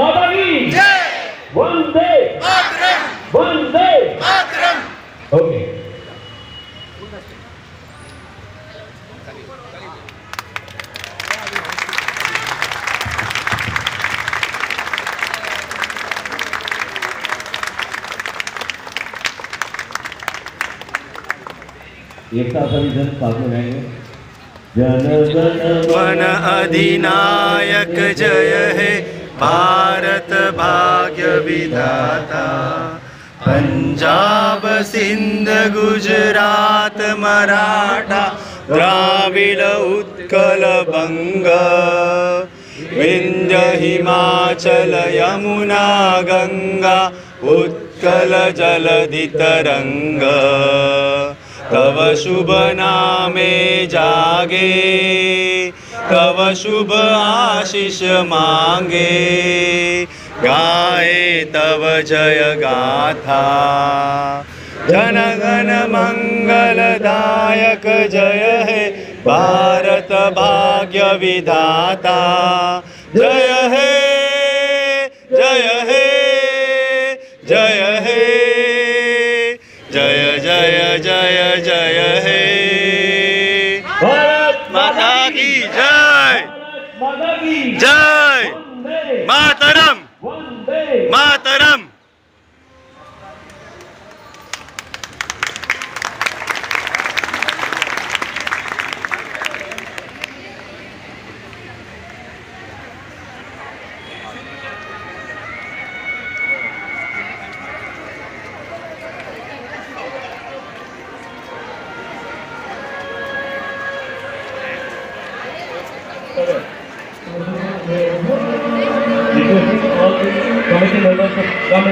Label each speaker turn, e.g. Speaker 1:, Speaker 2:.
Speaker 1: माता की
Speaker 2: जय।
Speaker 1: वंदे
Speaker 2: मातरम।
Speaker 1: वंदे
Speaker 2: मातरम।
Speaker 1: ओके एक साथ सभी जन साथ में गाएंगे। जन गण
Speaker 2: मन अधिनायक जय हे भारत भाग्य विधाता। पंजाब सिंध गुजरात मराठा द्राविड़ उत्कल बंग। विंध्य हिमाचल यमुना गंगा उत्कल जलधि तरंग। तव शुभ नामे जागे तव शुभ आशीष मांगे। गाए तव जय गाथा जन गण मंगलदायक जय हे भारत भाग्य विधाता। जय हे जय हे जय हे जय जय जय जय हे।
Speaker 1: भारत
Speaker 2: माता की जय।
Speaker 1: माता की
Speaker 2: जय।
Speaker 1: Vande
Speaker 2: Mataram.
Speaker 1: Vande
Speaker 2: Mataram.
Speaker 1: Requesting all the committee members to come and